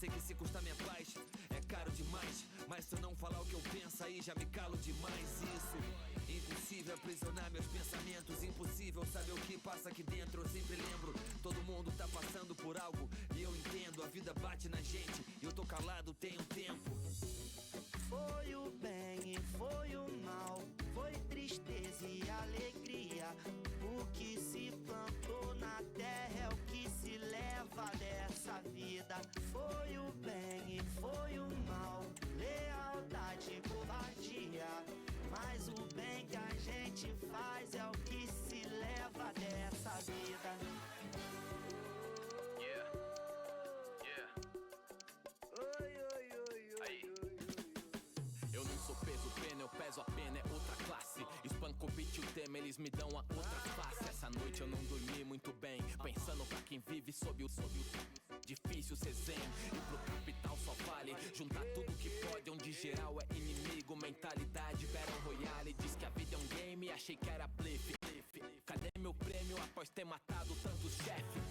sei que se custar minha paz é caro demais, mas se eu não falar o que eu penso aí já me calo demais. Isso, impossível aprisionar meus pensamentos, impossível saber o que passa aqui dentro. Eu sempre lembro, todo mundo tá passando por algo e eu entendo, a vida bate na gente e eu tô calado tem um tempo. Foi o bem e foi o mal, foi tristeza e alegria. O que se plantou na terra é o que se leva dessa vida. Foi o bem e foi o mal, lealdade e covardia. Mas o bem que a gente faz é o que se leva dessa vida. Yeah. Yeah. Aí. Eu não sou peso pena, eu peso a pena, é outra classe. Espanco o beat e o tema, eles me dão a outra face. Essa noite eu não dormi muito bem, pensando pra quem vive sob o difícil ser zen. E pro capital só vale juntar tudo que pode, onde geral é inimigo. Mentalidade Battle Royale, diz que a vida é um game, achei que era blefe. Cadê meu prêmio após ter matado tantos chefes?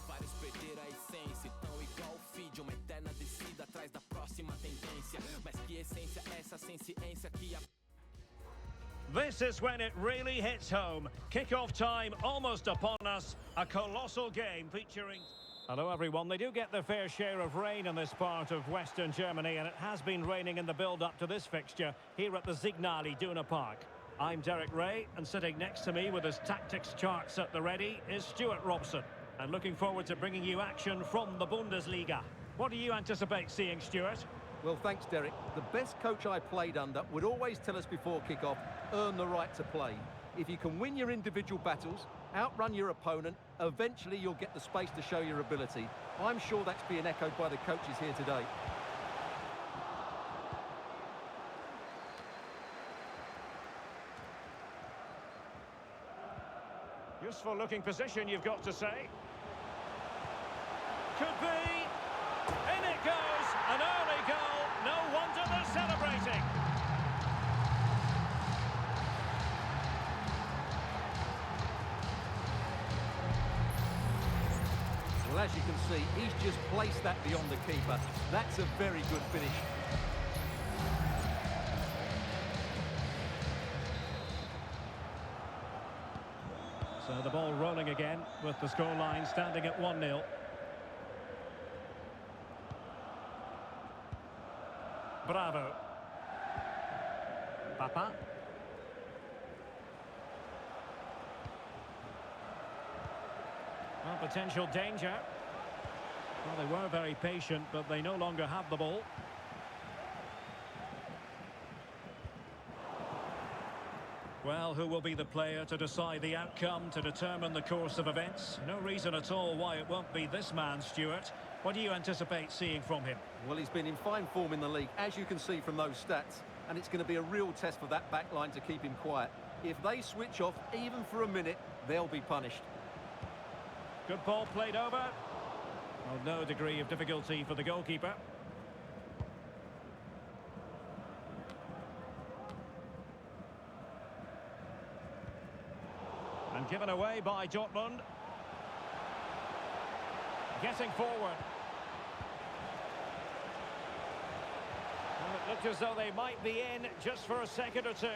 Vários perderam a essência, tão igual o feed, uma eterna descida atrás da próxima tendência. Mas que essência é essa sem ciência que a... This is when it really hits home. Kick-off time almost upon us. A colossal game featuring... Hello everyone, they do get their fair share of rain in this part of Western Germany, and it has been raining in the build-up to this fixture here at the Signal Iduna Park. I'm Derek Ray, and sitting next to me with his tactics charts at the ready is Stuart Robson. And looking forward to bringing you action from the Bundesliga. What do you anticipate seeing, Stuart? Well, thanks, Derek. The best coach I played under would always tell us before kick-off, earn the right to play. If you can win your individual battles, outrun your opponent, eventually you'll get the space to show your ability. I'm sure that's being echoed by the coaches here today. Useful looking position, you've got to say. Could be. In it goes. An early goal. No wonder they're celebrating. Well, as you can see, he's just placed that beyond the keeper. That's a very good finish. So the ball rolling again with the scoreline standing at 1-0. Bravo. Papa. Well, potential danger. Well, they were very patient, but they no longer have the ball. Well, who will be the player to decide the outcome, to determine the course of events? No reason at all why it won't be this man, Stuart. What do you anticipate seeing from him? Well, he's been in fine form in the league, as you can see from those stats, and it's going to be a real test for that back line to keep him quiet. If they switch off, even for a minute, they'll be punished. Good ball played over. Well, no degree of difficulty for the goalkeeper. And given away by Dortmund. Getting forward. Well, it looked as though they might be in just for a second or two.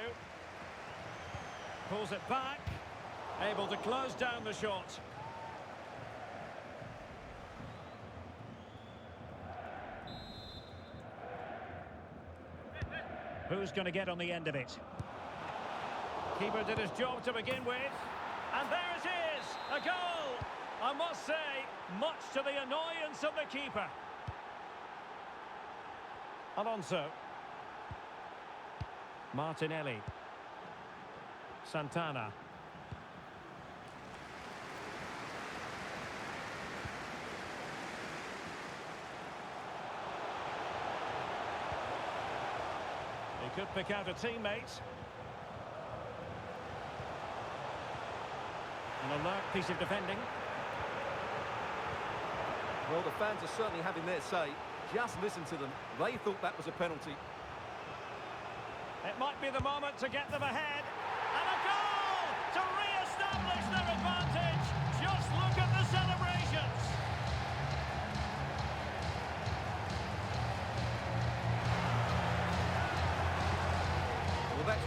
Pulls it back. Able to close down the shot. Who's going to get on the end of it? Keeper did his job to begin with. And there it is! A goal! I must say, much to the annoyance of the keeper. Alonso. Martinelli. Santana. He could pick out a teammate. An alert piece of defending. Well, the fans are certainly having their say. Just listen to them. They thought that was a penalty. It might be the moment to get them ahead. And a goal to re-establish their advantage. Just look at the celebrations.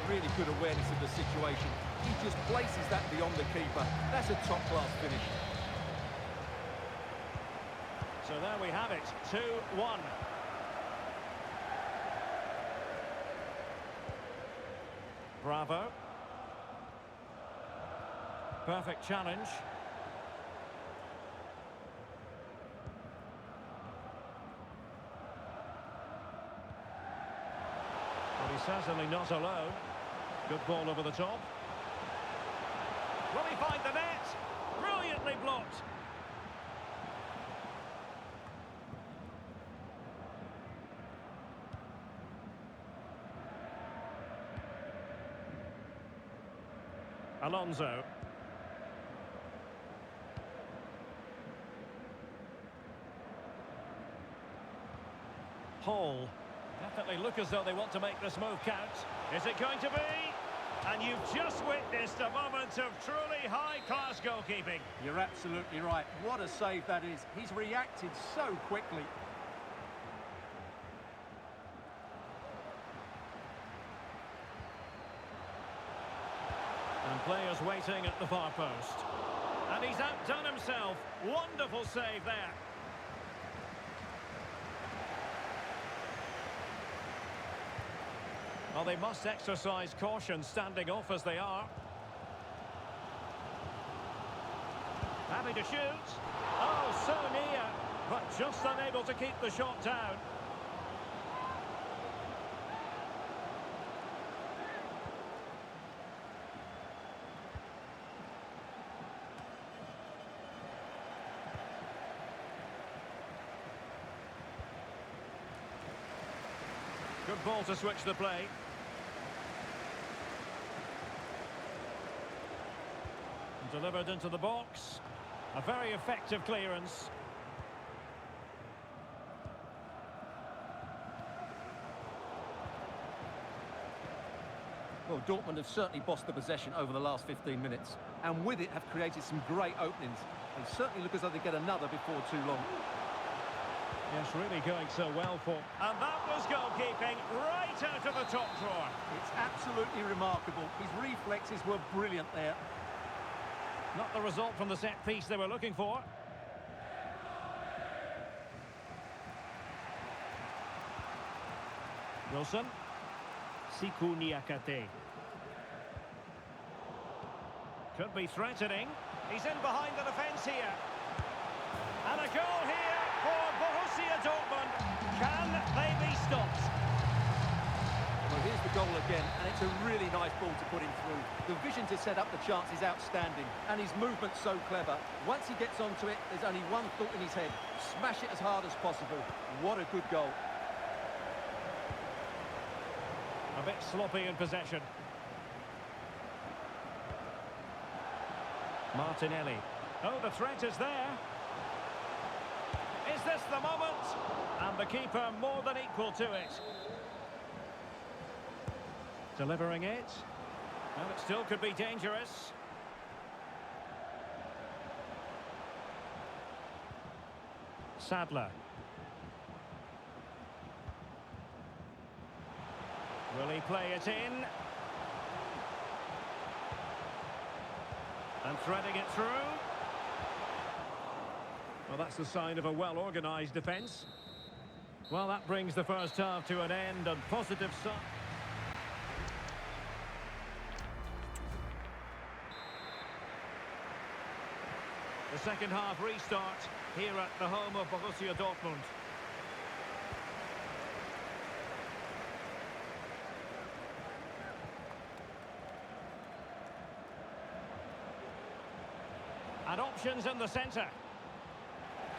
really good awareness of the situation. He just places that beyond the keeper. That's a top-class finish. So there we have it, 2-1. Bravo. Perfect challenge. Well, he's certainly not alone. Good ball over the top. Will he find the net? Brilliantly blocked. Alonso. Hall. Definitely look as though they want to make this move count. Is it going to be? And you've just witnessed a moment of truly high-class goalkeeping. You're absolutely right. What a save that is. He's reacted so quickly. And players waiting at the far post. And he's outdone himself. Wonderful save there. Well, they must exercise caution standing off as they are. Happy to shoot. Oh, so near, but just unable to keep the shot down. Good ball to switch the play. Delivered into the box. A very effective clearance. Well, Dortmund have certainly bossed the possession over the last 15 minutes, and with it have created some great openings. They certainly look as though they get another before too long. Yes, really going so well for... And that was goalkeeping right out of the top drawer. It's absolutely remarkable. His reflexes were brilliant there. Not the result from the set piece they were looking for. Wilson. Siku Niakate. Could be threatening. He's in behind the defence here. And a goal here for Borussia Dortmund. Can they be stopped? Well, here's the goal again, and it's a really nice ball to put him through. The vision to set up the chance is outstanding, and his movement's so clever. Once he gets onto it, there's only one thought in his head. Smash it as hard as possible. What a good goal. A bit sloppy in possession. Martinelli. Oh, the threat is there. Is this the moment? And the keeper more than equal to it. Delivering it. Well, it still could be dangerous. Sadler. Will he play it in? And threading it through. Well, that's the sign of a well-organised defence. Well, that brings the first half to an end, and positive sign. The second half restart here at the home of Borussia Dortmund. And options in the centre.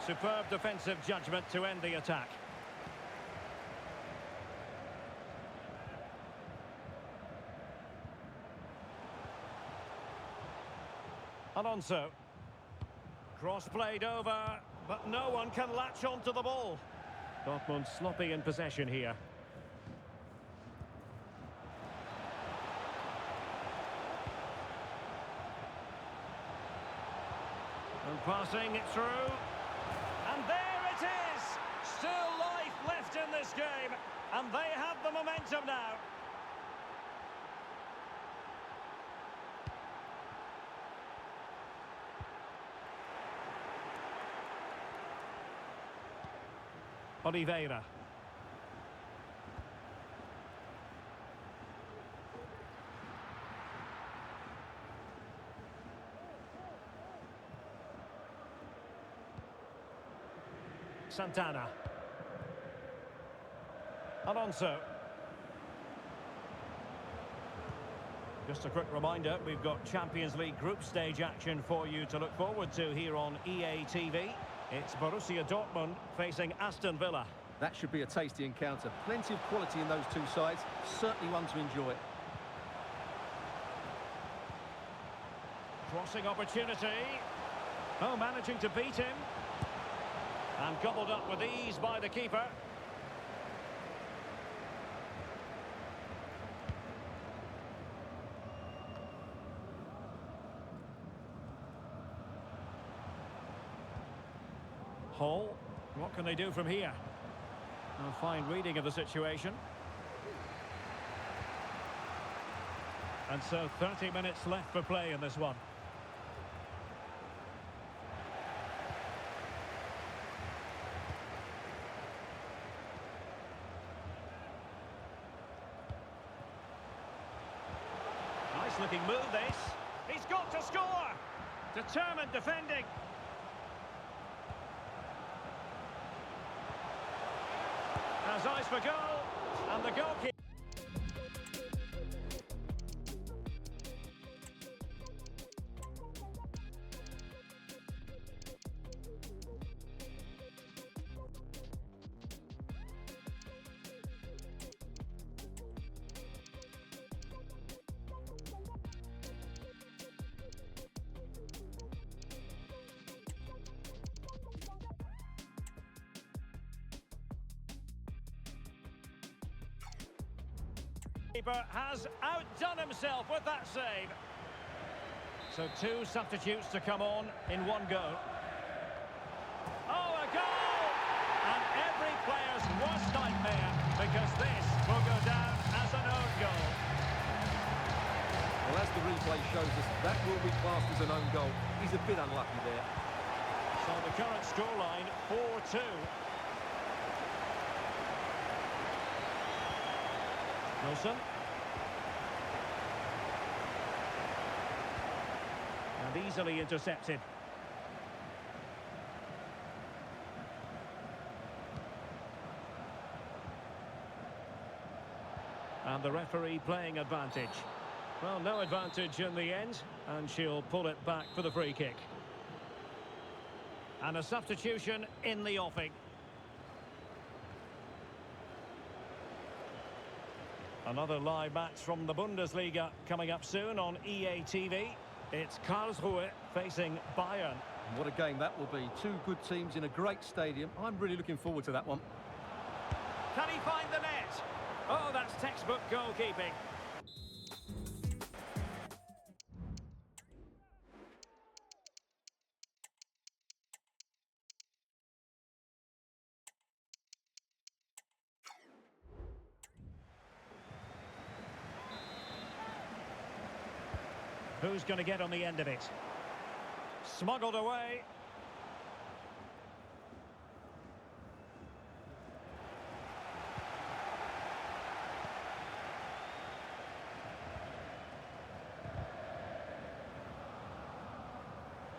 Superb defensive judgment to end the attack. Alonso. Cross played over, but no one can latch onto the ball. Dortmund sloppy in possession here. And passing it through. And there it is! Still life left in this game. And they have the momentum now. Oliveira. Santana. Alonso. Just a quick reminder, we've got Champions League group stage action for you to look forward to here on EA TV. It's Borussia Dortmund facing Aston Villa. That should be a tasty encounter. Plenty of quality in those two sides. Certainly one to enjoy. Crossing opportunity. Oh, managing to beat him. And gobbled up with ease by the keeper. Hall, what can they do from here? A fine reading of the situation. And so 30 minutes left for play in this one. Nice looking move this. He's got to score! Determined defending. Has eyes for goal, and the goalkeeper. Keeper has outdone himself with that save. So two substitutes to come on in one go. Oh, a goal! And every player's worst nightmare, because this will go down as an own goal. Well, as the replay shows us, that will be classed as an own goal. He's a bit unlucky there. So the current scoreline, 4-2. Wilson. And easily intercepted. And the referee playing advantage. Well, no advantage in the end, and she'll pull it back for the free kick. And a substitution in the offing. Another live match from the Bundesliga coming up soon on EA TV. It's Karlsruhe facing Bayern. What a game that will be. Two good teams in a great stadium. I'm really looking forward to that one. Can he find the net? Oh, that's textbook goalkeeping. Who's going to get on the end of it? Smuggled away.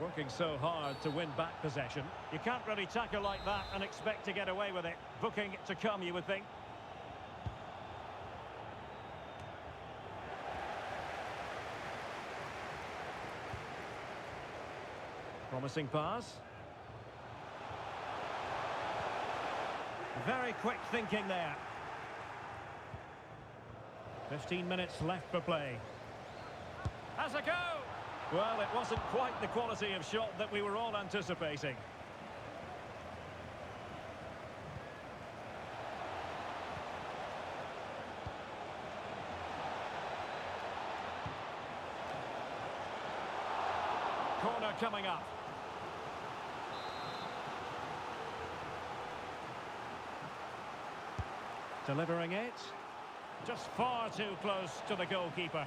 Working so hard to win back possession. You can't really tackle like that and expect to get away with it. Booking to come, you would think. Promising pass. Very quick thinking there. 15 minutes left for play. Has a go! Well, it wasn't quite the quality of shot that we were all anticipating. Corner coming up. Delivering it. Just far too close to the goalkeeper.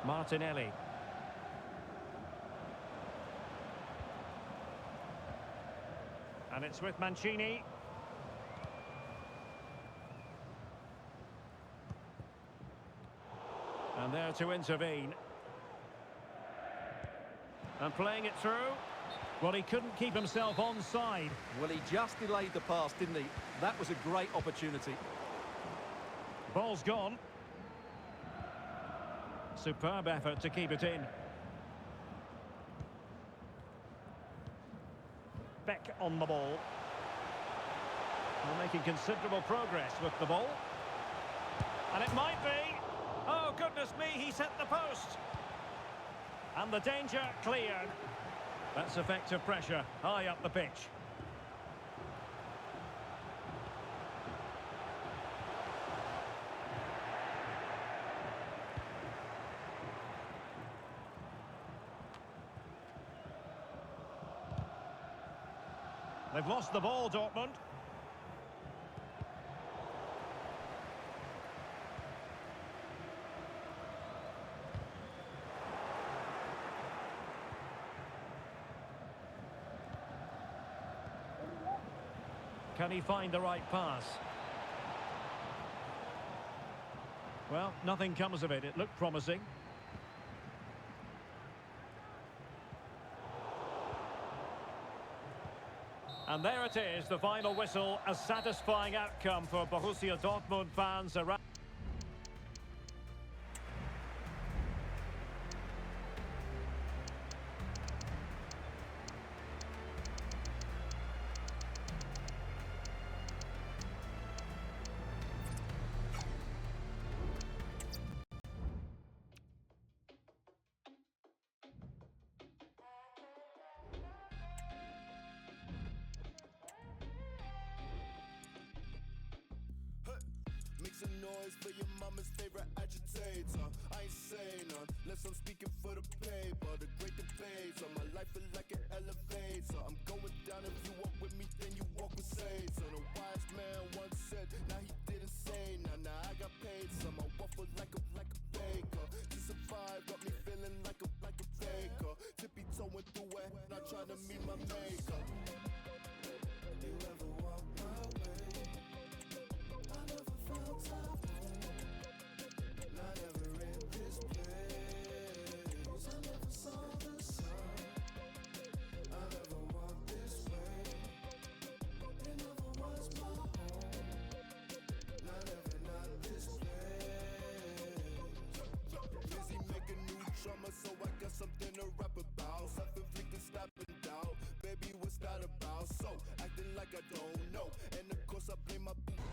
Martinelli. And it's with Mancini. And there to intervene. And playing it through. Well, he couldn't keep himself onside. Well, he just delayed the pass, didn't he? That was a great opportunity. Ball's gone. Superb effort to keep it in. Beck on the ball. They're making considerable progress with the ball. And it might be. Oh, goodness me, he's hit the post. And the danger cleared. That's effective pressure high up the pitch. They've lost the ball, Dortmund. Can he find the right pass? Well, nothing comes of it. It looked promising. And there it is, the final whistle, a satisfying outcome for Borussia Dortmund fans around. Make some noise for your mama's favorite agitator. I ain't saying none, unless I'm speaking for the paper. The great debater, my life is like an elevator. I'm going down, if you walk with me, then you walk with Satan. A wise man once said, now he didn't say nah, I got paid some. I waffle like a baker. To survive, got me feeling like a faker. Tippy toeing through it, not trying to meet my maker. You ever walk my way? I never felt tough. Not ever in this place. I never saw the sun. I never walked this way. It never was my home. Not ever, not this place. Busy making new drama, so I got something to rap about. Self-inflicted stopping doubt. Baby, what's that about? So, acting like I don't know. And of course I blame my people.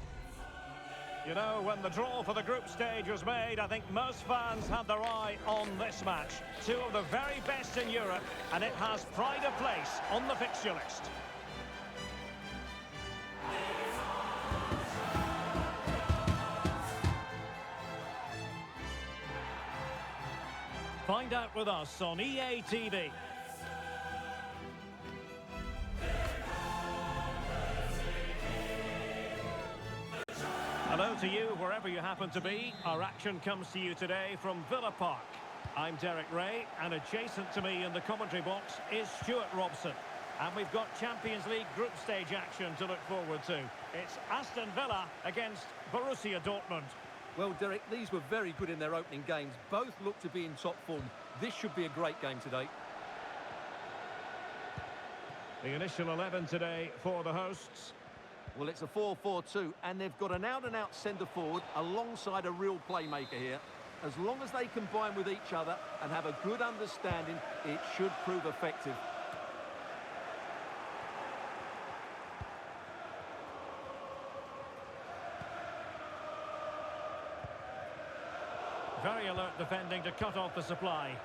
You know, when the draw for the group stage was made, I think most fans had their eye on this match. Two of the very best in Europe, and it has pride of place on the fixture list. Find out with us on EA TV. Hello to you, wherever you happen to be. Our action comes to you today from Villa Park. I'm Derek Ray, and adjacent to me in the commentary box is Stuart Robson. And we've got Champions League group stage action to look forward to. It's Aston Villa against Borussia Dortmund. Well, Derek, these were very good in their opening games. Both look to be in top form. This should be a great game today. The initial 11 today for the hosts. Well, it's a 4-4-2, and they've got an out-and-out centre-forward alongside a real playmaker here. As long as they combine with each other and have a good understanding, it should prove effective. Very alert defending to cut off the supply.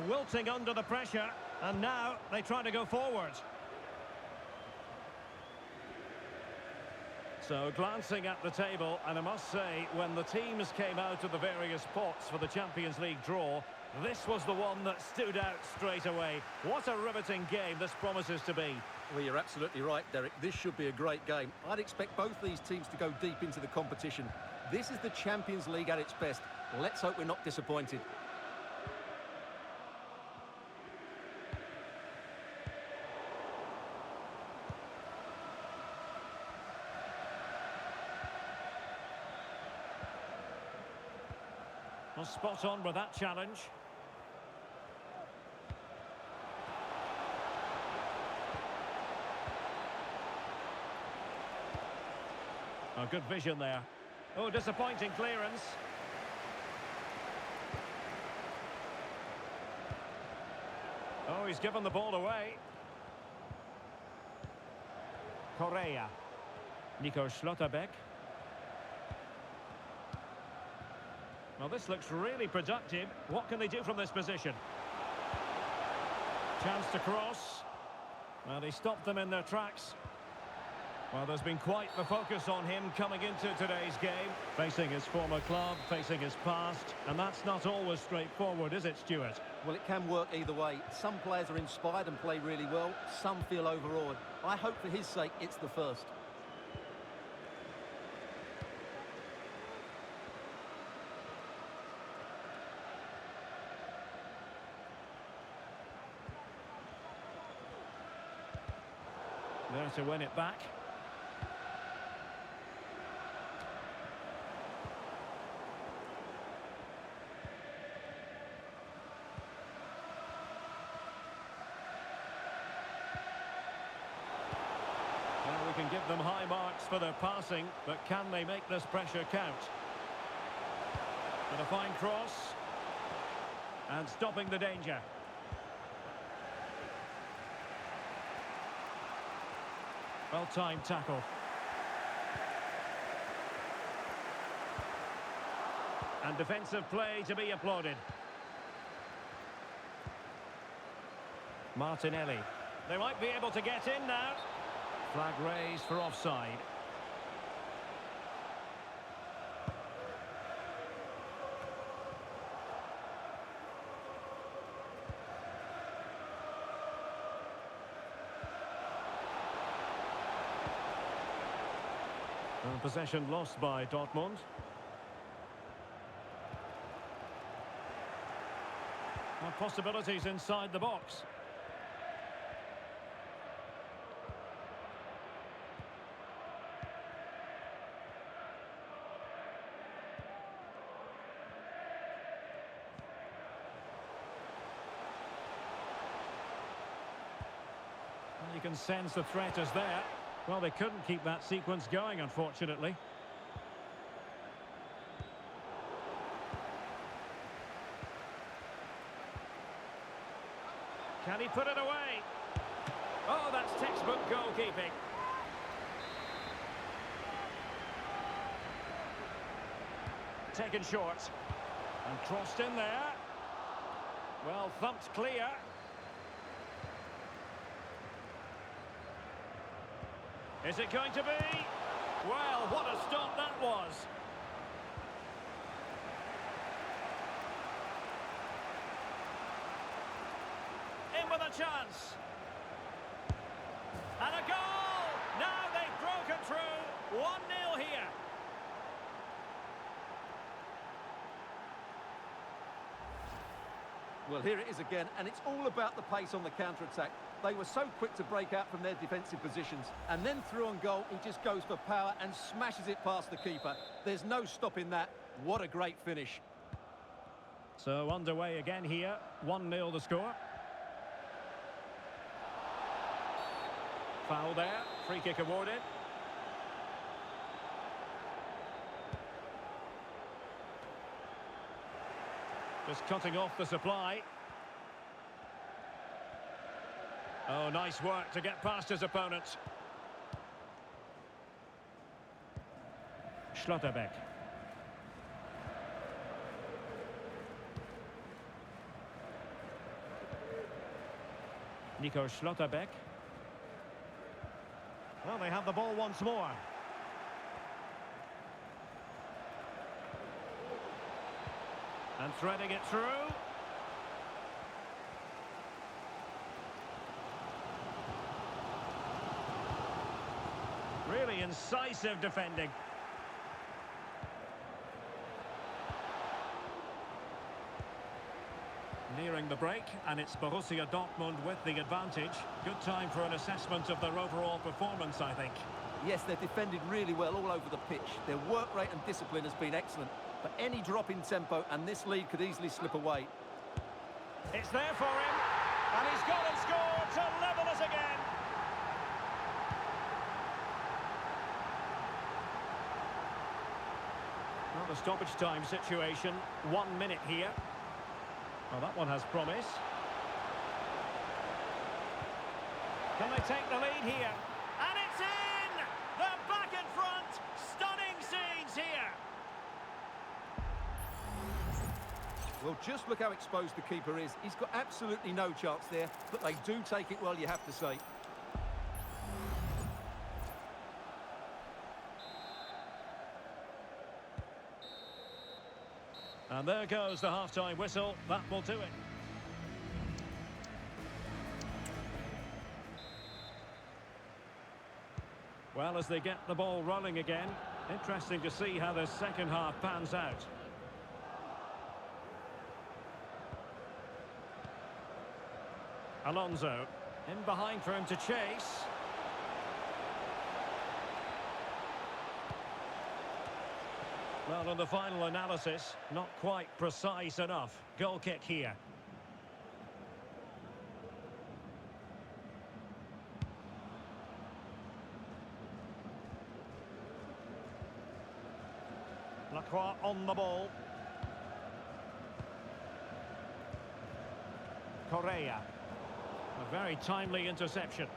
Wilting under the pressure, and now they try to go forward. So glancing at the table, and I must say, when the teams came out of the various pots for the Champions League draw, this was the one that stood out straight away. What a riveting game this promises to be. Well, you're absolutely right, Derek. This should be a great game. I'd expect both these teams to go deep into the competition. This is the Champions League at its best. Let's hope we're not disappointed. Well, spot on with that challenge. Oh, good vision there. Oh, disappointing clearance. Oh, he's given the ball away. Correa. Nico Schlotterbeck. Well, this looks really productive. What can they do from this position? Chance to cross. Well, he stopped them in their tracks. Well, there's been quite the focus on him coming into today's game. Facing his former club, facing his past. And that's not always straightforward, is it, Stuart? Well, it can work either way. Some players are inspired and play really well. Some feel overawed. I hope for his sake it's the first. There to win it back. Well, we can give them high marks for their passing, but can they make this pressure count? With a fine cross. And stopping the danger. Well-timed tackle. And defensive play to be applauded. Martinelli. They might be able to get in now. Flag raised for offside. And possession lost by Dortmund. And possibilities inside the box. Well, you can sense the threat is there. Well, they couldn't keep that sequence going, unfortunately. Can he put it away? Oh, that's textbook goalkeeping. Taken short. And crossed in there. Well, thumped clear. Is it going to be? Well, what a stop that was. In with a chance. And a goal! Now they've broken through. 1-0 here. Well, here it is again, and it's all about the pace on the counter-attack. They were so quick to break out from their defensive positions. And then through on goal, he just goes for power and smashes it past the keeper. There's no stopping that. What a great finish. So underway again here. 1-0 the score. Foul there. Free kick awarded. Just cutting off the supply. Oh, nice work to get past his opponents. Schlotterbeck. Nico Schlotterbeck. Well, they have the ball once more. And threading it through. Really incisive defending. Nearing the break, and it's Borussia Dortmund with the advantage. Good time for an assessment of their overall performance, I think. Yes, they've defended really well all over the pitch. Their work rate and discipline has been excellent. But any drop in tempo and this lead could easily slip away. It's there for him, and he's gone and scored to level us again. Well, the stoppage time situation, 1 minute here. Well, that one has promise. Can they take the lead here? And it's in! They're back in front! Stunning scenes here! Well, just look how exposed the keeper is. He's got absolutely no chance there, but they do take it well, you have to say. And there goes the half-time whistle. That will do it. Well, as they get the ball rolling again, interesting to see how the second half pans out. Alonso, in behind for him to chase. Well, on the final analysis, not quite precise enough. Goal kick here. Lacroix on the ball. Correa. A very timely interception.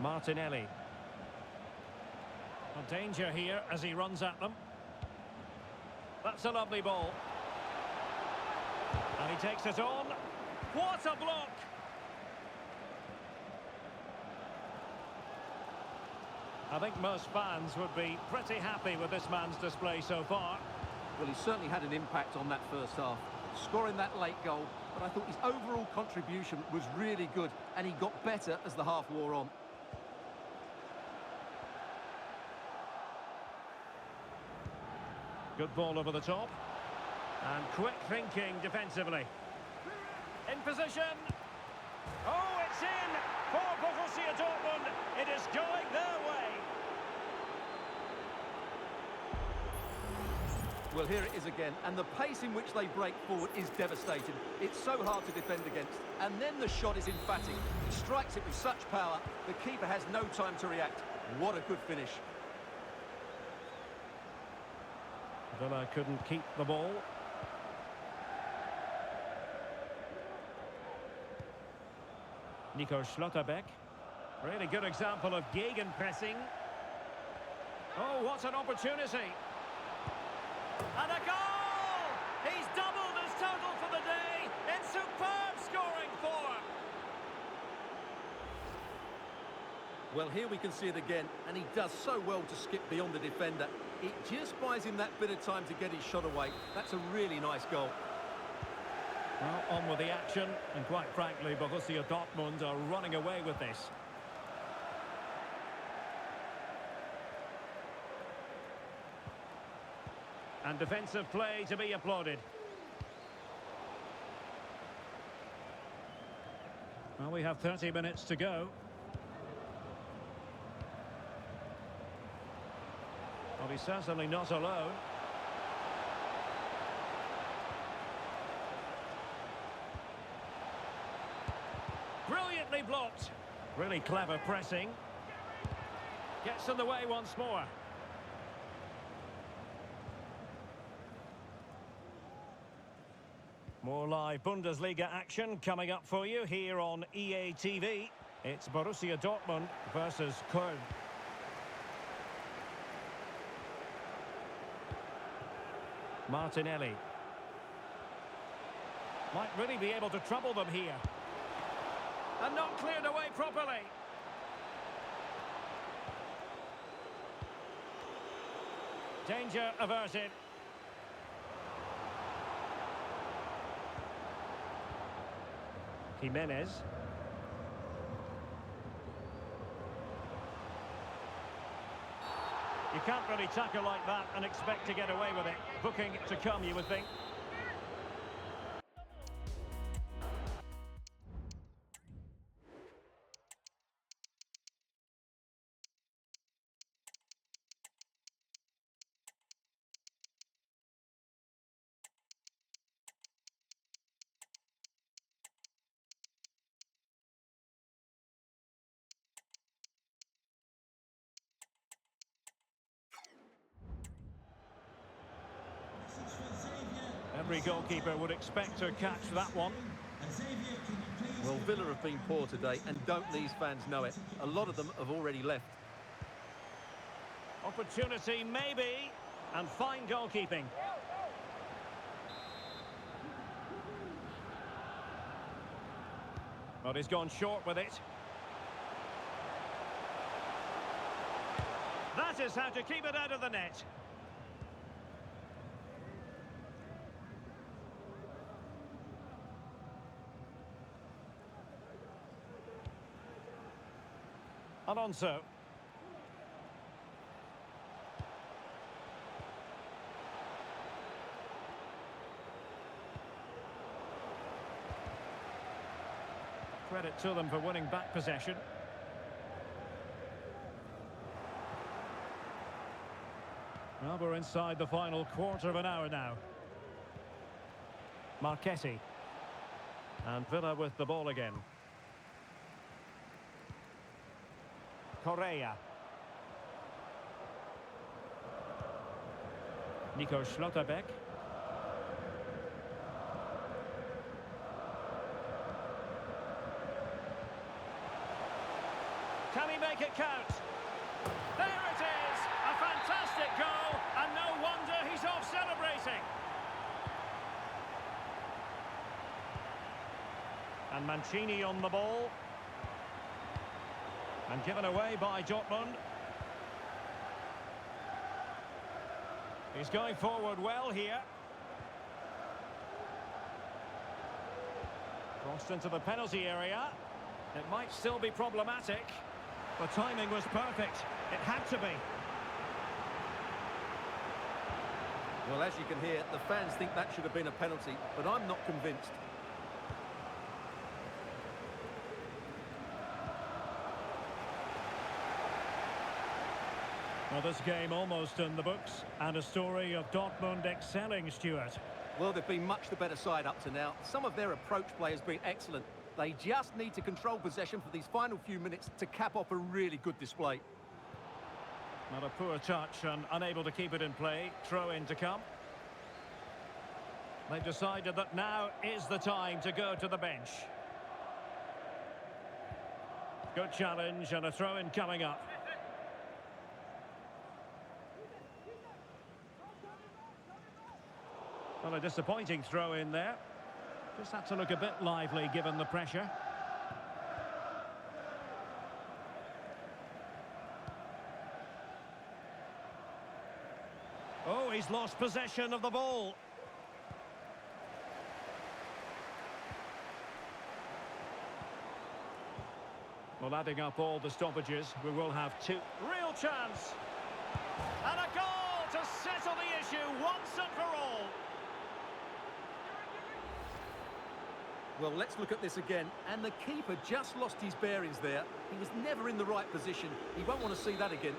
Martinelli. A danger here as he runs at them. That's a lovely ball. And he takes it on. What a block! I think most fans would be pretty happy with this man's display so far. Well, he certainly had an impact on that first half, scoring that late goal, but I thought his overall contribution was really good, and he got better as the half wore on. Good ball over the top. And quick thinking defensively. In position. Oh, it's in for Borussia Dortmund. It is going their way. Well, here it is again, and the pace in which they break forward is devastating. It's so hard to defend against. And then the shot is emphatic. He strikes it with such power, the keeper has no time to react. What a good finish. Villa couldn't keep the ball. Nico Schlotterbeck. Really good example of gegenpressing. Oh, what an opportunity. And a goal! He's doubled his total for the day in superb scoring form. Well, here we can see it again, and he does so well to skip beyond the defender. It just buys him that bit of time to get his shot away. That's a really nice goal. Well, on with the action, and quite frankly, Borussia Dortmund are running away with this. And defensive play to be applauded. Well, we have 30 minutes to go. Well, he's certainly not alone. Brilliantly blocked. Really clever pressing. Gets in the way once more. More live Bundesliga action coming up for you here on EA TV. It's Borussia Dortmund versus Köln. Martinelli. Might really be able to trouble them here. And not cleared away properly. Danger averted. Jimenez. You can't really tackle like that and expect to get away with it. Booking to come, you would think. Every goalkeeper would expect to catch that one. Well, Villa have been poor today, and don't these fans know it? A lot of them have already left. Opportunity maybe, and fine goalkeeping. But he's gone short with it. That is how to keep it out of the net. Alonso. Credit to them for winning back possession. Well, we're inside the final quarter of an hour now. Marchetti. And Villa with the ball again. Correa. Nico Schlotterbeck. Can he make it count? There it is! A fantastic goal, and no wonder he's off celebrating. And Mancini on the ball. And given away by Dortmund. He's going forward well here. Crossed into the penalty area. It might still be problematic. The timing was perfect. It had to be. Well, as you can hear, the fans think that should have been a penalty, but I'm not convinced. Well, this game almost in the books, and a story of Dortmund excelling, Stuart. Well, they've been much the better side up to now. Some of their approach play has been excellent. They just need to control possession for these final few minutes to cap off a really good display. Not a poor touch and unable to keep it in play. Throw in to come. They've decided that now is the time to go to the bench. Good challenge and a throw in coming up. Well, a disappointing throw in there. Just had to look a bit lively given the pressure. Oh, he's lost possession of the ball. Well, adding up all the stoppages, we will have two. Real chance! And a goal to settle the issue once and for all. Well, let's look at this again. And the keeper just lost his bearings there. He was never in the right position. He won't want to see that again.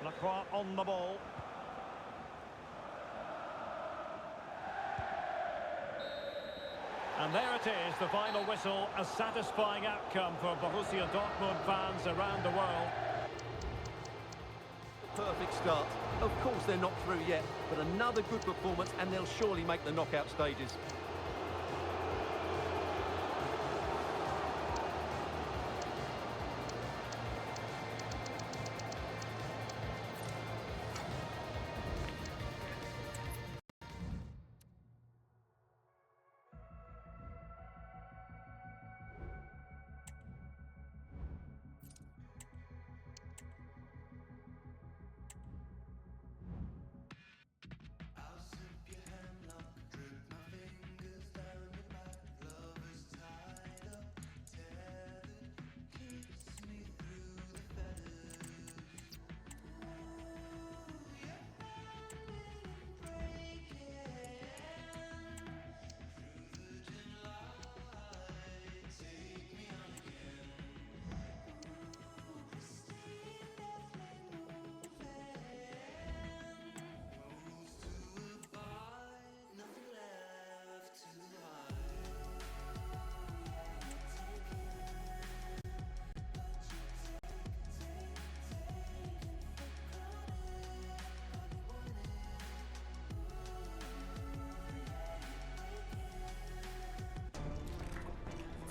Lacroix on the ball. And there it is, the final whistle. A satisfying outcome for Borussia Dortmund fans around the world. Perfect start. Of course they're not through yet, but another good performance and they'll surely make the knockout stages.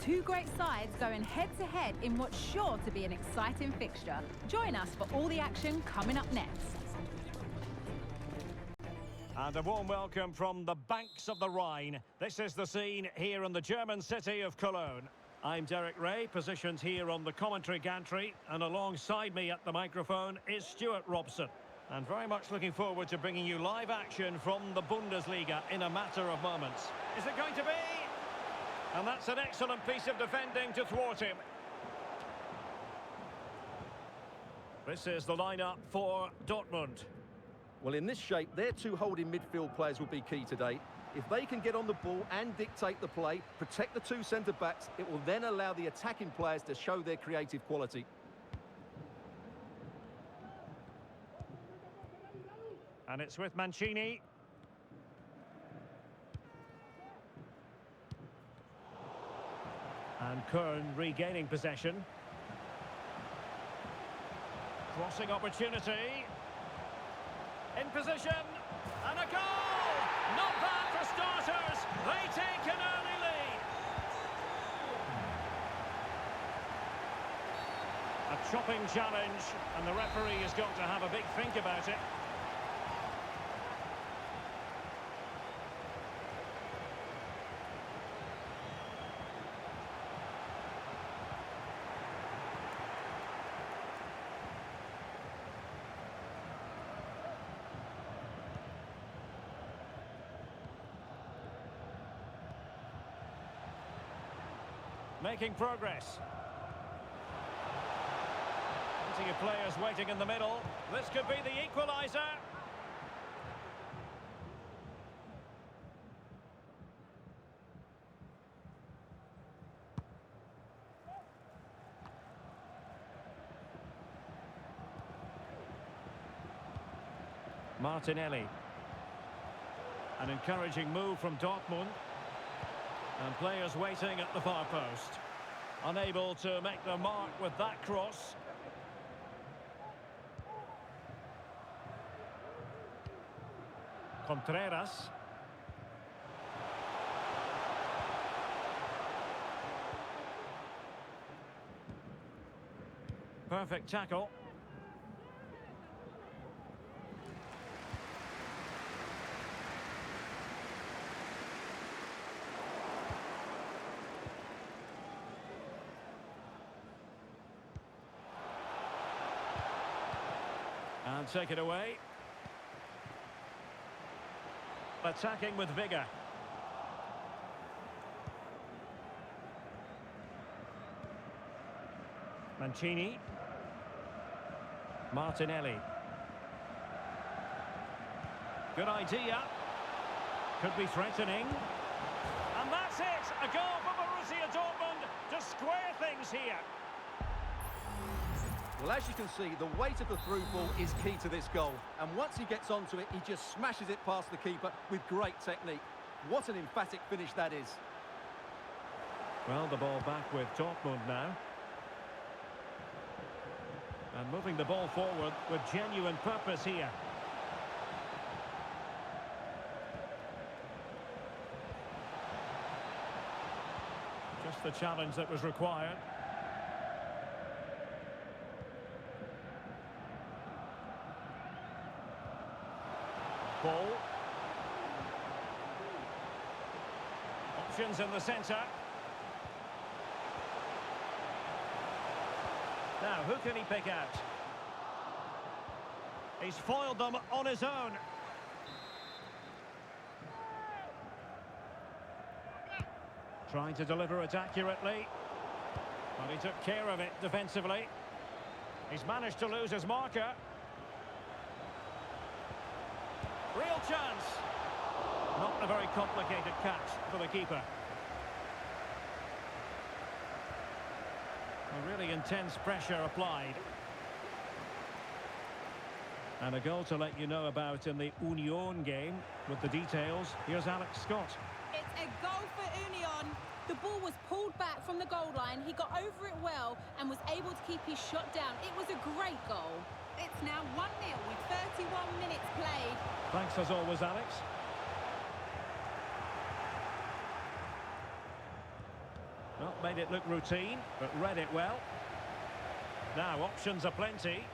Two great sides going head-to-head in what's sure to be an exciting fixture. Join us for all the action coming up next. And a warm welcome from the banks of the Rhine. This is the scene here in the German city of Cologne. I'm Derek Ray, positioned here on the commentary gantry, and alongside me at the microphone is Stuart Robson. And very much looking forward to bringing you live action from the Bundesliga in a matter of moments. Is it going to be? And that's an excellent piece of defending to thwart him. This is the lineup for Dortmund. Well, in this shape, their two holding midfield players will be key today. If they can get on the ball and dictate the play, protect the two centre-backs, it will then allow the attacking players to show their creative quality. And it's with Mancini. And Kern regaining possession. Crossing opportunity. In position. And a goal! Not bad for starters. They take an early lead. A chopping challenge. And the referee has got to have a big think about it. Making progress. Plenty of players waiting in the middle. This could be the equaliser. Martinelli. An encouraging move from Dortmund. And players waiting at the far post. Unable to make the mark with that cross. Contreras. Perfect tackle. And take it away. Attacking with vigour. Mancini. Martinelli. Good idea. Could be threatening. And that's it! A goal for Borussia Dortmund to square things here. Well, as you can see, the weight of the through ball is key to this goal. And once he gets onto it, he just smashes it past the keeper with great technique. What an emphatic finish that is. Well, the ball back with Dortmund now. And moving the ball forward with genuine purpose here. Just the challenge that was required. Ball. Options in the centre. Now, who can he pick out? He's foiled them on his own. Trying to deliver it accurately. Well, he took care of it defensively. He's managed to lose his marker. Real chance. Not a very complicated catch for the keeper. A really intense pressure applied. And a goal to let you know about in the Union game. With the details, here's Alex Scott. It's a goal for Union. The ball was pulled back from the goal line. He got over it well and was able to keep his shot down. It was a great goal. It's now 1-0 with 31 minutes played. Thanks as always, Alex. Well, made it look routine, but read it well. Now, options are plenty.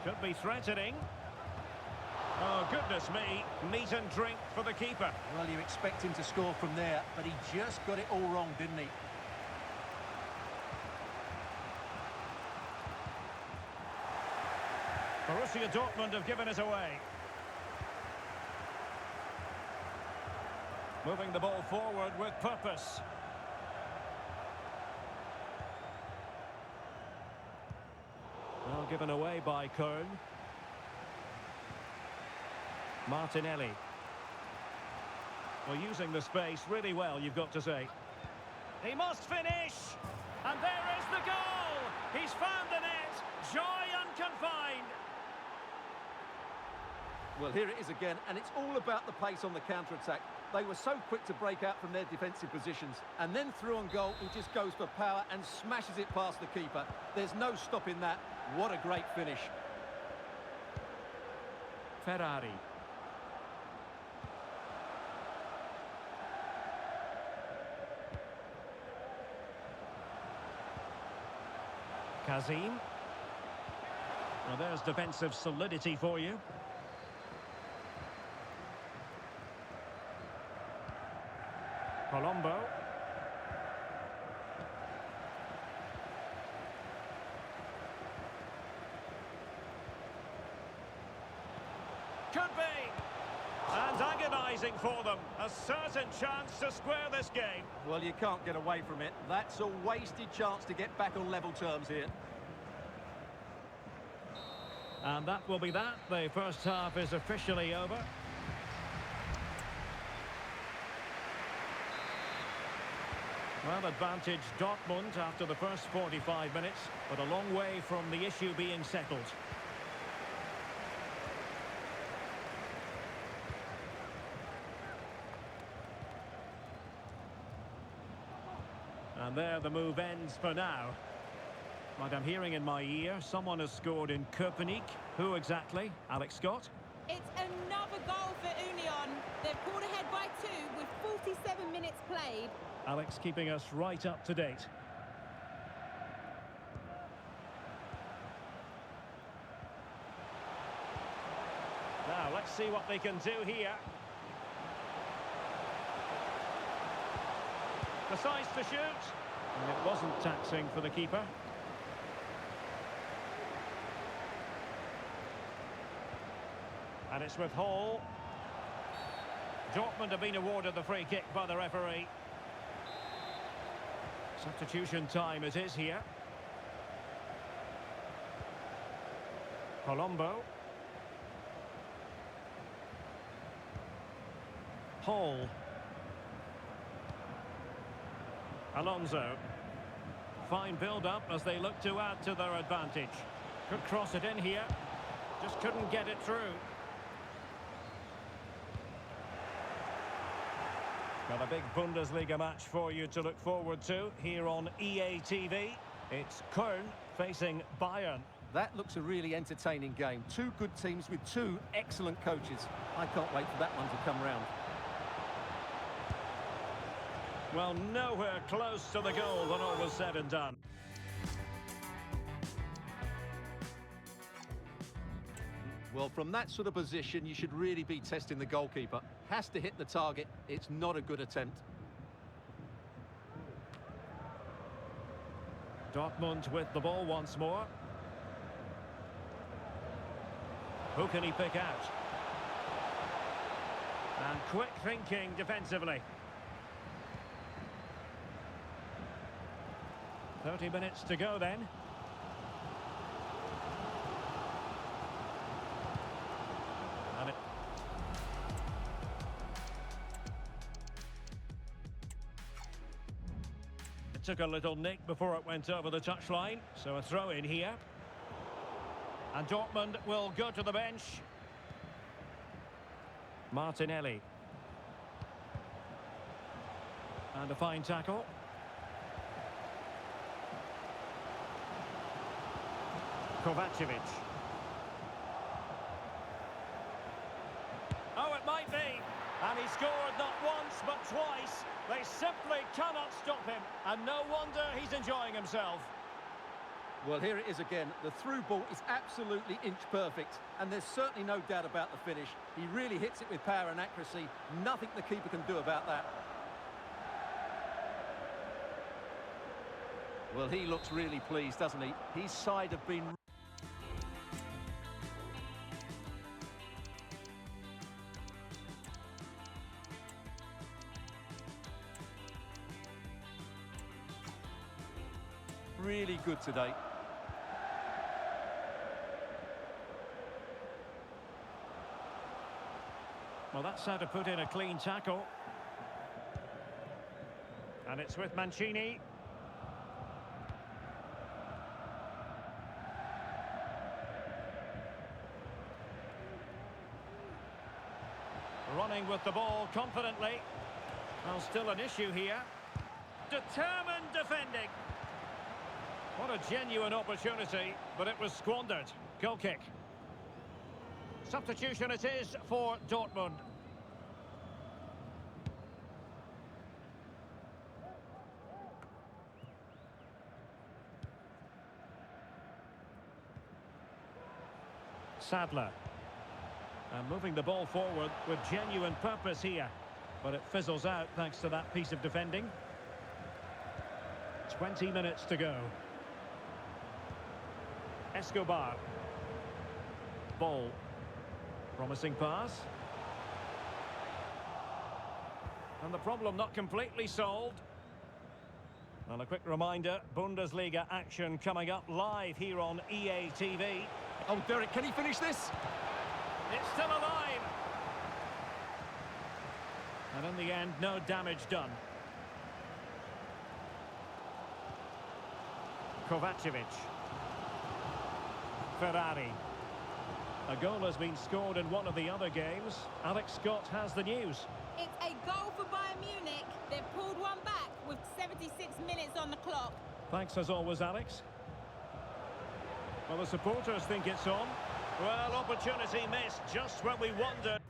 Could be threatening. Oh, goodness me. Meat and drink for the keeper. Well, you expect him to score from there, but he just got it all wrong, didn't he? Borussia Dortmund have given it away. Moving the ball forward with purpose. Well, given away by Köln. Martinelli. Well, using the space really well, you've got to say. He must finish! And there is the goal! He's found the net! Joy unconfined! Well, here it is again, and it's all about the pace on the counter-attack. They were so quick to break out from their defensive positions, and then through on goal, he just goes for power and smashes it past the keeper. There's no stopping that. What a great finish. Ferrari. Kazim. Well, there's defensive solidity for you. Colombo. Could be. And agonising for them. A certain chance to square this game. Well, you can't get away from it. That's a wasted chance to get back on level terms here. And that will be that. The first half is officially over. Well, advantage Dortmund after the first 45 minutes, but a long way from the issue being settled. And there the move ends for now. But I'm hearing in my ear, someone has scored in Köpenick. Who exactly? Alex Scott? It's another goal for Union. They've pulled ahead by 2 with 47 minutes played. Alex keeping us right up to date. Now, let's see what they can do here. Decides to shoot. And it wasn't taxing for the keeper. And it's with Hall. Dortmund have been awarded the free kick by the referee. Substitution time it is here. Colombo. Hall. Alonso. Fine build-up as they look to add to their advantage. Could cross it in here. Just couldn't get it through. Well, a big Bundesliga match for you to look forward to here on EA TV. It's Köln facing Bayern. That looks a really entertaining game. Two good teams with two excellent coaches. I can't wait for that one to come round. Well, nowhere close to the goal when all was said and done. Well, from that sort of position, you should really be testing the goalkeeper. Has to hit the target. It's not a good attempt. Dortmund with the ball once more. Who can he pick out? And quick thinking defensively. 30 minutes to go then. And it took a little nick before it went over the touchline, so a throw in here. And Dortmund will go to the bench. Martinelli. And a fine tackle. Kovacevic. Oh, it might be. And he scored not once, but twice. They simply cannot stop him. And no wonder he's enjoying himself. Well, here it is again. The through ball is absolutely inch perfect. And there's certainly no doubt about the finish. He really hits it with power and accuracy. Nothing the keeper can do about that. Well, he looks really pleased, doesn't he? His side have been... really good today. Well, that's how to put in a clean tackle. And it's with Mancini. Running with the ball confidently. Well, still an issue here. Determined defending. What a genuine opportunity, but it was squandered. Goal kick. Substitution it is for Dortmund. Sadler. And moving the ball forward with genuine purpose here. But it fizzles out thanks to that piece of defending. 20 minutes to go. Escobar. Ball. Promising pass. And the problem not completely solved. And a quick reminder, Bundesliga action coming up live here on EA TV. Oh, Derek, can he finish this? It's still alive. And in the end, no damage done. Kovacevic. Ferrari. A goal has been scored in one of the other games. Alex Scott has the news. It's a goal for Bayern Munich. They've pulled one back with 76 minutes on the clock. Thanks as always, Alex. Well, the supporters think it's on. Well, opportunity missed just when we wondered.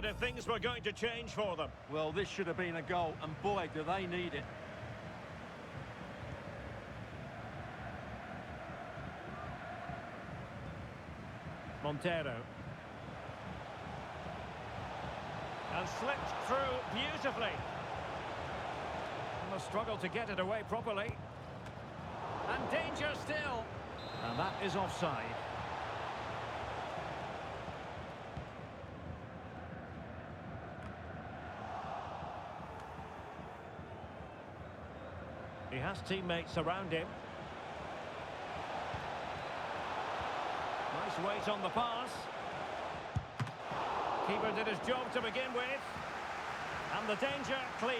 If things were going to change for them. Well, this should have been a goal, and boy, do they need it. Montero. And slipped through beautifully. And the struggle to get it away properly. And danger still. And that is offside. He has teammates around him. Nice weight on the pass. Keeper did his job to begin with. And the danger clear.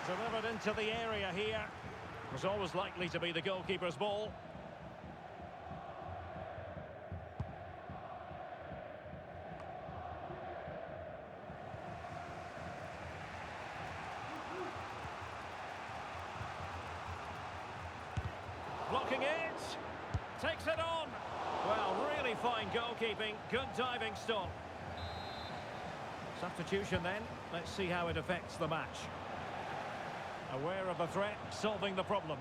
Delivered into the area here. Was always likely to be the goalkeeper's ball. Blocking it. Takes it on. Well, really fine goalkeeping. Good diving stop. Substitution then. Let's see how it affects the match. Aware of the threat, solving the problem.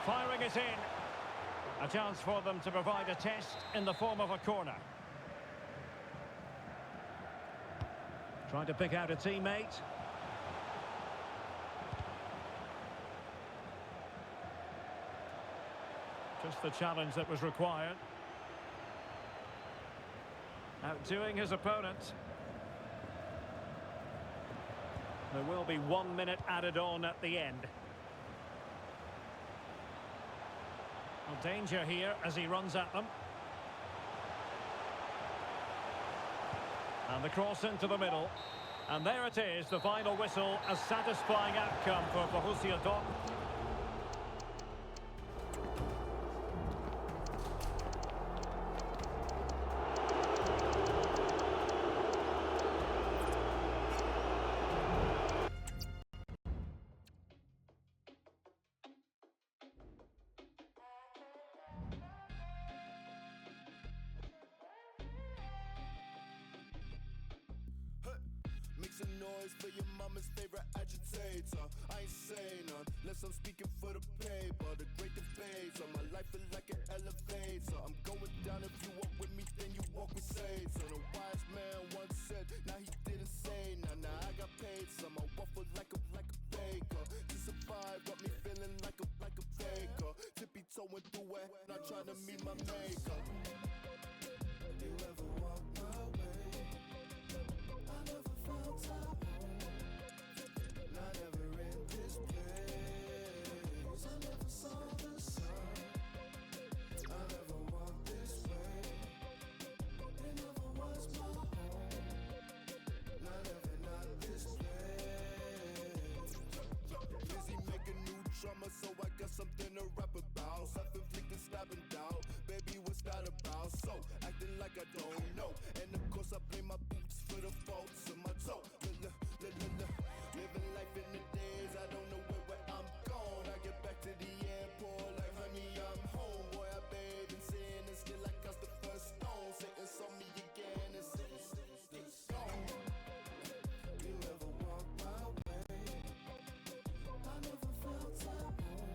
Firing it in. A chance for them to provide a test in the form of a corner. Trying to pick out a teammate. Just the challenge that was required. Outdoing his opponent. There will be 1 minute added on at the end. Danger here as he runs at them. And the cross into the middle. And there it is, the final whistle, a satisfying outcome for Borussia Dortmund. Make some noise for your mama's favorite agitator. I ain't saying none, unless I'm speaking for the paper. The great debater, my life is like an elevator. I'm going down, if you walk with me, then you walk with Satan. A wise man once said, now he didn't say none. Now I got paid some, I waffle like a baker. To survive, got me feeling like a baker. Tippy toeing through it, not trying to meet my maker. You ever walk my way? I never felt at home. Not ever in this place. I never saw the sun. I never walked this way. It never was my home. Not ever, not this place. Busy making new drama, so I got something to rap about. Self-inflicted stabbing down. Baby, what's that about? So, acting like I don't know. And of course I blame my boots for the faults of my toe. Living life in the days, I don't know where I'm going. I get back to the airport like, honey, I'm home. Boy, I bathe in sin and still I cast the first stone. Satan saw me again and it's gone. You ever walk my way? I never felt at home.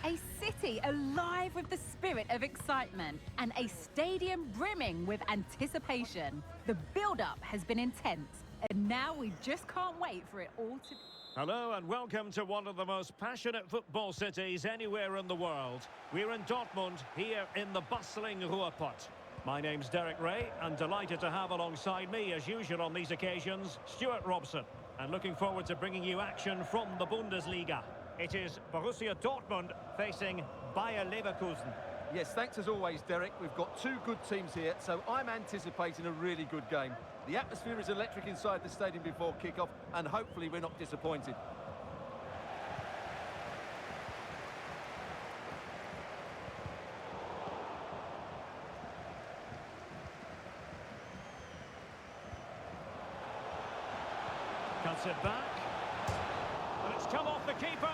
A city alive with the spirit of excitement and a stadium brimming with anticipation. The build-up has been intense, and now we just can't wait for it all to... Hello and welcome to one of the most passionate football cities anywhere in the world. We're in Dortmund, here in the bustling Ruhrpott. My name's Derek Ray, and delighted to have alongside me, as usual on these occasions, Stuart Robson. And looking forward to bringing you action from the Bundesliga. It is Borussia Dortmund facing Bayer Leverkusen. Yes, thanks as always, Derek. We've got two good teams here, so I'm anticipating a really good game. The atmosphere is electric inside the stadium before kick-off, and hopefully we're not disappointed. Cuts it back. And it's come off the keeper.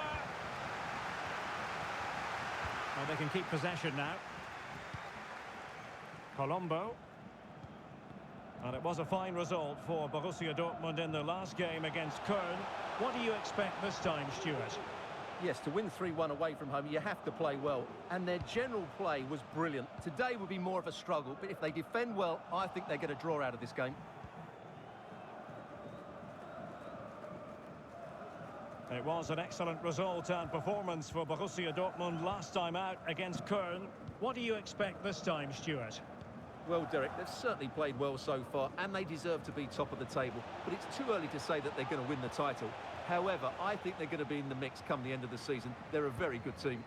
Well, they can keep possession now. Colombo. And it was a fine result for Borussia Dortmund in their last game against Köln. What do you expect this time, Stuart? Yes, to win 3-1 away from home, you have to play well. And their general play was brilliant. Today will be more of a struggle, but if they defend well, I think they get a draw out of this game. It was an excellent result and performance for Borussia Dortmund last time out against Köln. What do you expect this time, Stuart? Well, Derek, they've certainly played well so far, and they deserve to be top of the table. But it's too early to say that they're going to win the title. However, I think they're going to be in the mix come the end of the season. They're a very good team.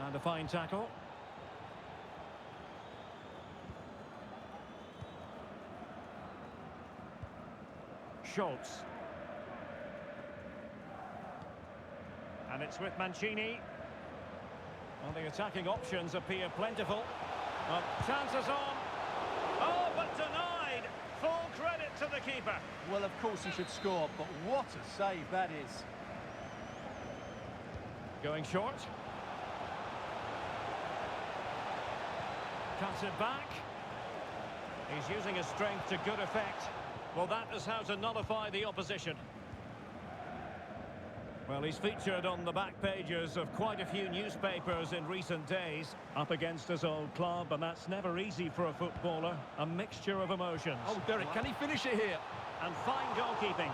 And a fine tackle. Schultz. And it's with Mancini. Well, the attacking options appear plentiful. Well, chances on. Oh, but denied. Full credit to the keeper. Well, of course he should score, but what a save that is. Going short. Cuts it back. He's using his strength to good effect. Well, that is how to nullify the opposition. Well, he's featured on the back pages of quite a few newspapers in recent days, up against his old club, and that's never easy for a footballer. A mixture of emotions. Oh, Derek, can he finish it here? And fine goalkeeping.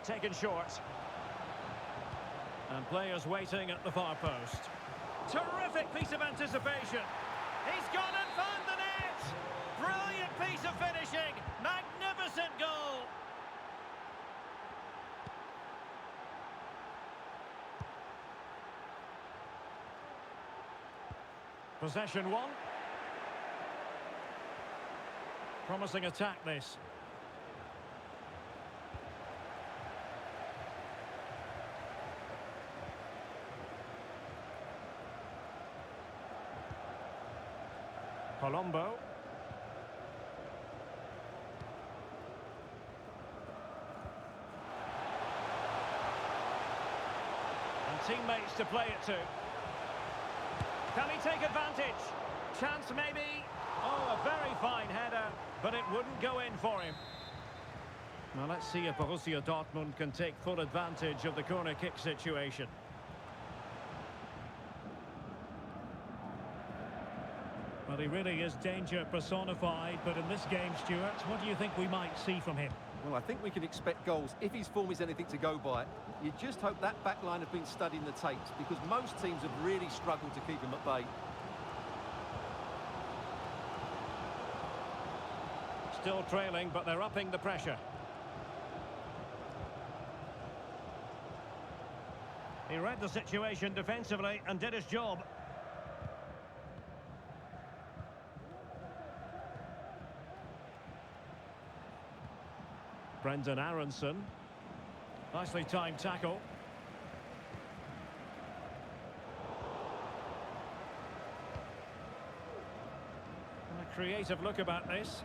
Taken short. And players waiting at the far post. Terrific piece of anticipation. He's gone and found the net! Brilliant piece of finishing! Magnificent goal! Possession one. Promising attack, this. Colombo. And teammates to play it to. Can he take advantage? Chance maybe. Oh, a very fine header, but it wouldn't go in for him. Now let's see if Borussia Dortmund can take full advantage of the corner kick situation. Well, he really is danger personified, but in this game, Stuart, what do you think we might see from him? Well, I think we can expect goals if his form is anything to go by. You just hope that back line have been studying the tapes, because most teams have really struggled to keep him at bay. Still trailing, but they're upping the pressure. He read the situation defensively and did his job. Brendan Aronson. Nicely timed tackle. And a creative look about this.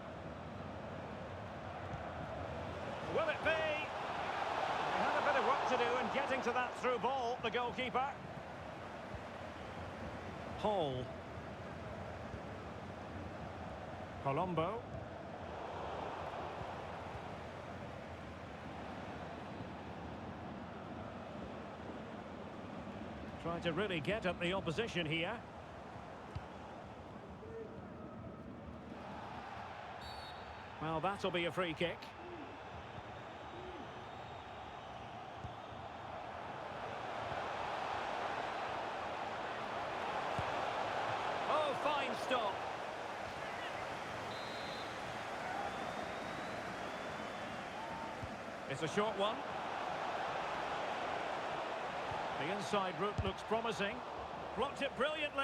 Will it be? He had a bit of work to do in getting to that through ball, the goalkeeper. Hall. Colombo. Trying to really get at the opposition here. Well, that'll be a free kick. Oh, fine stop. It's a short one. The inside route looks promising. Blocked it brilliantly.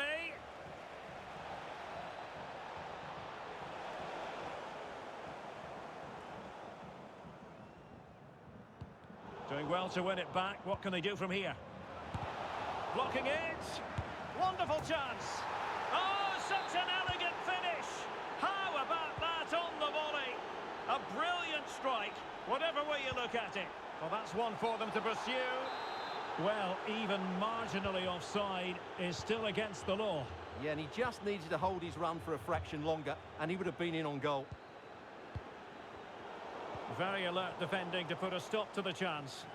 Doing well to win it back. What can they do from here? Blocking it. Wonderful chance. Oh, such an elegant finish. How about that on the volley? A brilliant strike, whatever way you look at it. Well, that's one for them to pursue. Well, even marginally offside is still against the law. Yeah, and he just needed to hold his run for a fraction longer, and he would have been in on goal. Very alert defending to put a stop to the chance.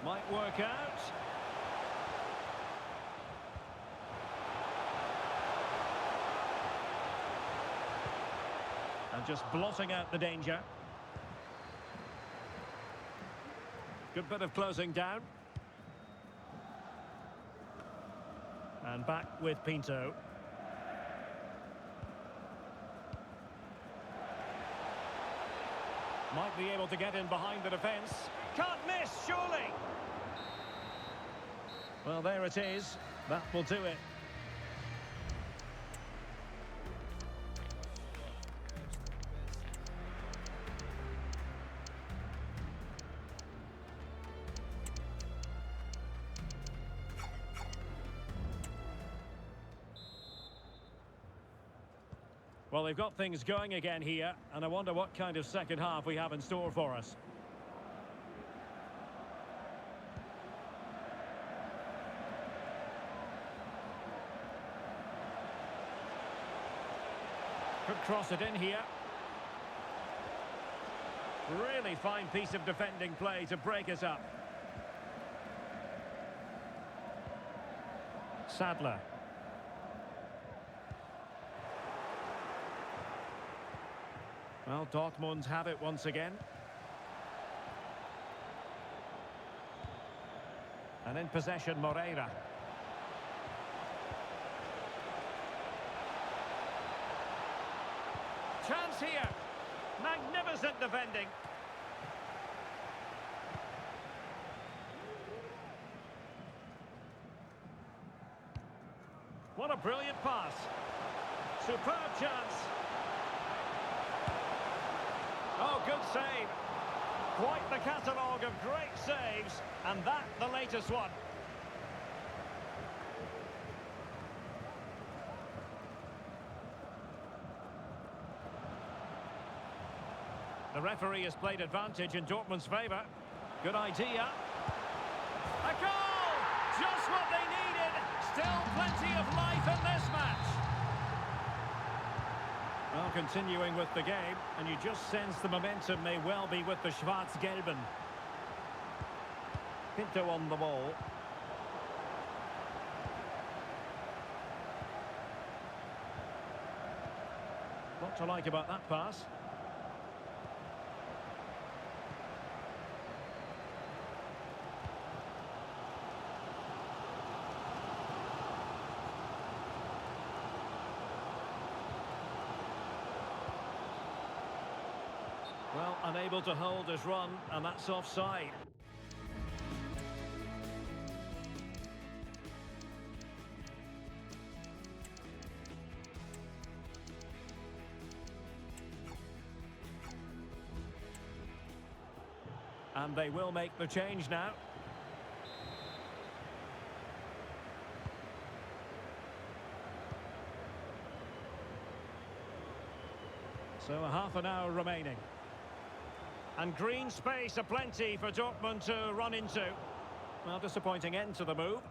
Might work out. And just blotting out the danger. Good bit of closing down. And back with Pinto. Might be able to get in behind the defence. Can't miss, surely! Well, there it is. That will do it. Well, they've got things going again here, and I wonder what kind of second half we have in store for us. Could cross it in here. Really fine piece of defending play to break us up. Sadler. Well, Dortmund have it once again. And in possession, Moreira. chance here. Magnificent defending. What a brilliant pass. Superb chance. Oh, good save. Quite the catalogue of great saves, and that the latest one. The referee has played advantage in Dortmund's favour. Good idea. A goal! Just what they needed. Still plenty of life in this match. Well, continuing with the game, and you just sense the momentum may well be with the Schwarz-Gelben. Pinto on the ball. What to like about that pass? Well, unable to hold his run, and that's offside. And they will make the change now. So a half an hour remaining. And green space aplenty for Dortmund to run into. Well, disappointing end to the move.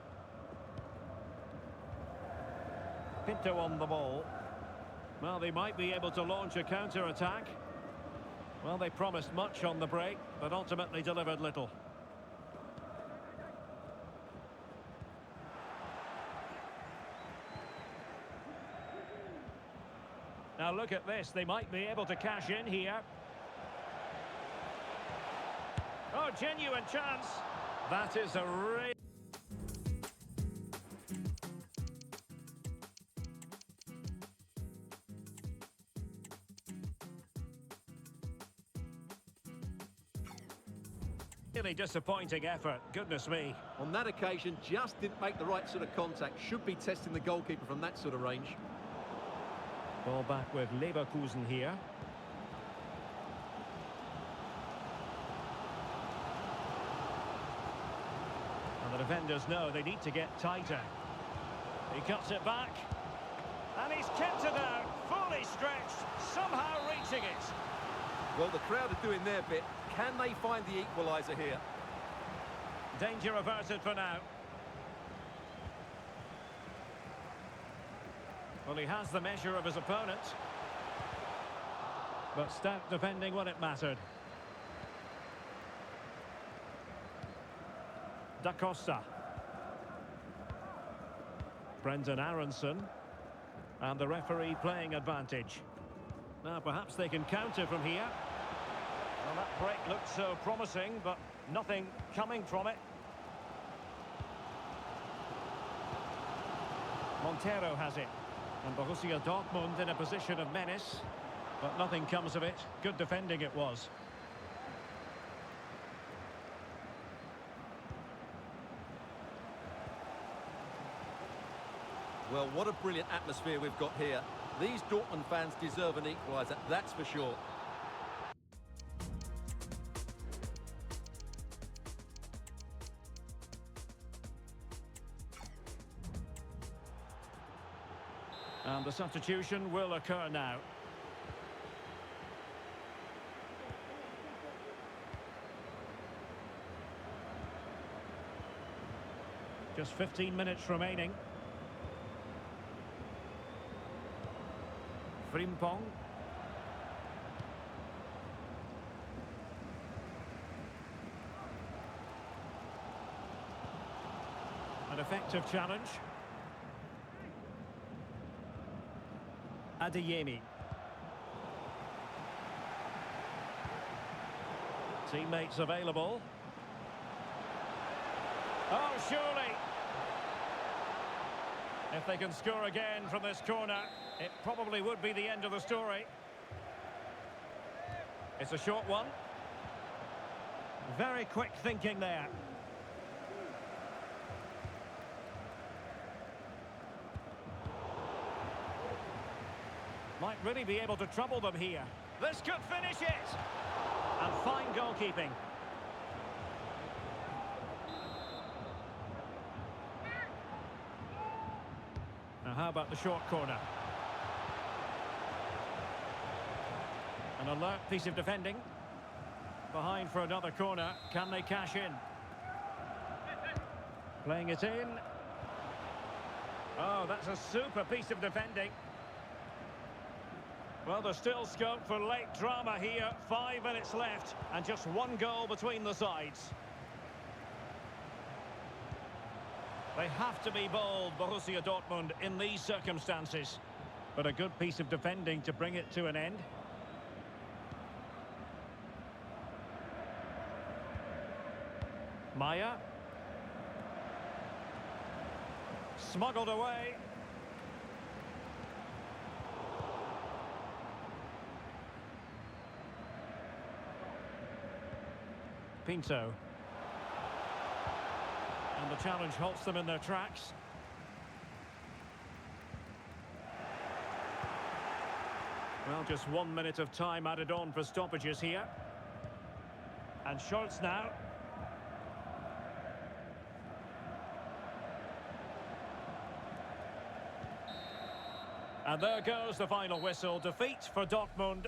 Pinto on the ball. Well, they might be able to launch a counter-attack. Well, they promised much on the break, but ultimately delivered little. Now look at this, they might be able to cash in here. Oh, genuine chance. That is a really... really disappointing effort, goodness me. On that occasion, just didn't make the right sort of contact. Should be testing the goalkeeper from that sort of range. Ball back with Leverkusen here. And the defenders know they need to get tighter. He cuts it back. And he's kept it out, fully stretched, somehow reaching it. Well, the crowd are doing their bit. Can they find the equaliser here? Danger averted for now. Well, he has the measure of his opponent. But stout defending when it mattered. Da Costa. Brendan Aronson. And the referee playing advantage. Now, perhaps they can counter from here. Well, that break looked so promising, but nothing coming from it. Montero has it. And Borussia Dortmund in a position of menace. But nothing comes of it. Good defending it was. Well, what a brilliant atmosphere we've got here. These Dortmund fans deserve an equaliser, that's for sure. And the substitution will occur now. Just 15 minutes remaining. Frimpong. An effective challenge. Adeyemi. Teammates available. Oh, surely. If they can score again from this corner, it probably would be the end of the story. It's a short one. Very quick thinking there. Might really be able to trouble them here. This could finish it! And fine goalkeeping. Now how about the short corner? An alert piece of defending. Behind for another corner. Can they cash in? Playing it in. Oh, that's a super piece of defending. Well, there's still scope for late drama here. 5 minutes left and just one goal between the sides. They have to be bold, Borussia Dortmund, in these circumstances. But a good piece of defending to bring it to an end. Maya. Smuggled away. Pinto. And the challenge halts them in their tracks. Well, just 1 minute of time added on for stoppages here. And Scholz now. And there goes the final whistle. Defeat for Dortmund.